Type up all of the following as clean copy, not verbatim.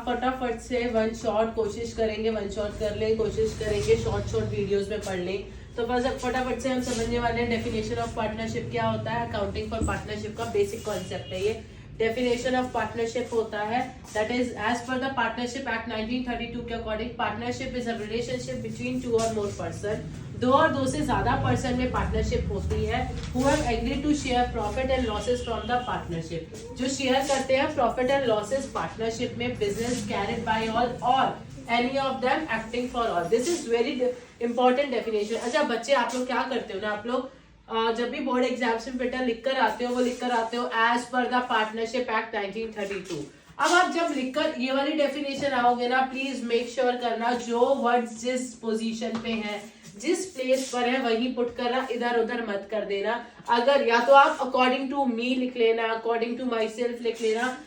फटाफट से one shot कोशिश करेंगे, वन शॉट कर ले, कोशिश करेंगे शॉर्ट वीडियोस में पढ़ लें। तो फटाफट से हम समझने वाले हैं डेफिनेशन ऑफ पार्टनरशिप क्या होता है। अकाउंटिंग फॉर पार्टनरशिप का बेसिक कॉन्सेप्ट है ये। डेफिनेशन ऑफ पार्टनरशिप होता है that is as per the partnership act 1932 के according partnership is a relationship between two और मोर पर्सन। दो और दो से ज्यादा पर्सन में पार्टनरशिप होती है who have agreed to share profit and losses from the partnership, जो शेयर करते हैं प्रॉफिट एंड लॉसेस पार्टनरशिप में, बिजनेस कैरिड बाय ऑल और any of them acting for all. This is very important definition. अच्छा बच्चे, आप लोग क्या करते हो ना, आप लोग जब भी बोर्ड एग्जाम्स में बेटा लिख कर आते हो, वो लिख कर आते हो as per the partnership act 1932। अब आप जब लिखकर ये वाली डेफिनेशन आओगे ना, प्लीज मेक श्योर करना जो वर्ड जिस पोजीशन पे है, जिस प्लेस पर है वहीं पुट करना, इधर उधर मत कर देना। अगर या तो आप अकॉर्डिंग टू मी लिख लेना, अकॉर्डिंग टू माई सेल्फ लिख लेना,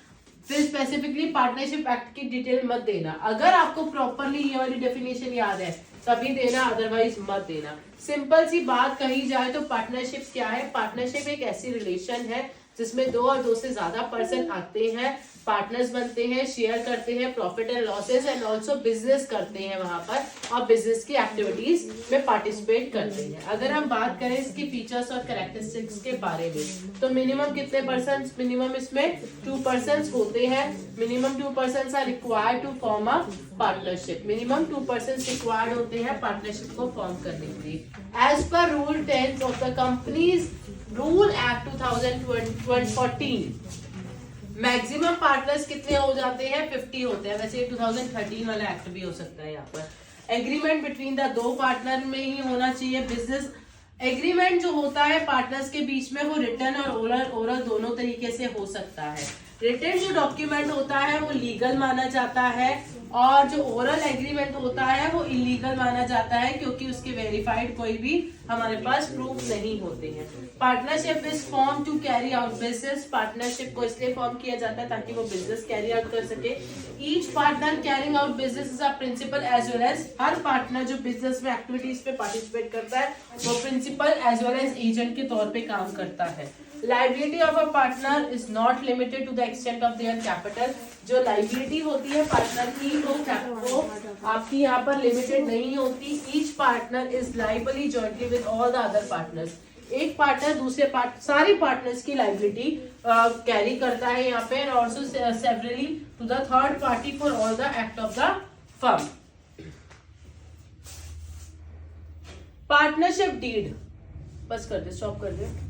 फिर स्पेसिफिकली पार्टनरशिप एक्ट की डिटेल मत देना। अगर आपको प्रॉपरली ये वाली डेफिनेशन याद है तभी देना, अदरवाइज मत देना। सिंपल सी बात कही जाए तो पार्टनरशिप क्या है? पार्टनरशिप एक ऐसी रिलेशन है जिसमें दो और दो से ज्यादा पर्सन आते हैं, पार्टनर्स बनते हैं, शेयर करते हैं profit and losses and also business करते हैं वहां पर और बिजनेस की एक्टिविटीज में पार्टिसिपेट करते हैं। अगर हम बात करें इसकी फीचर्स और कैरेक्टरिस्टिक्स के बारे में तो मिनिमम कितने पर्सन? मिनिमम इसमें 2 पर्सन होते हैं। Minimum 2 person are required to form a partnership. Minimum 2 person required होते हैं पार्टनरशिप को फॉर्म करने के लिए। As per rule 10 of the companies rule act 2014 maximum partners कितने हो जाते हैं? 50 होते हैं। वैसे 2013 वाला एक्ट भी हो सकता है यहाँ पर। एग्रीमेंट बिटवीन द दो पार्टनर में ही होना चाहिए। बिजनेस एग्रीमेंट जो होता है पार्टनर्स के बीच में वो रिटन और ओरल दोनों तरीके से हो सकता है। रिटन जो डॉक्यूमेंट होता है वो लीगल माना जाता है और जो ओरल एग्रीमेंट होता है वो इलीगल माना जाता है क्योंकि उसके वेरीफाइड कोई भी हमारे पास प्रूफ नहीं होते हैं। Partnership is form to carry out business. Partnership को इसलिए फॉर्म किया जाता है ताकि वो बिजनेस कैरी आउट कर सके। Each partner carrying out business is a principal as well as, हर पार्टनर जो बिजनेस में एक्टिविटीज पे पार्टिसिपेट करता है वो principal as well as agent के तौर पे काम करता है। Liability of a partner is not limited to the extent of their capital. जो लाइबिलिटी होती है पार्टनर की वो आपकी यहाँ पर लिमिटेड नहीं होती। Each partner is liable jointly with all the other partners. एक पार्टनर दूसरे सारी पार्टनर्स की लाइबिलिटी कैरी करता है यहाँ पे, and also severally to the third party for all the act of the firm. Partnership deed, बस कर दे, स्टॉप कर दे।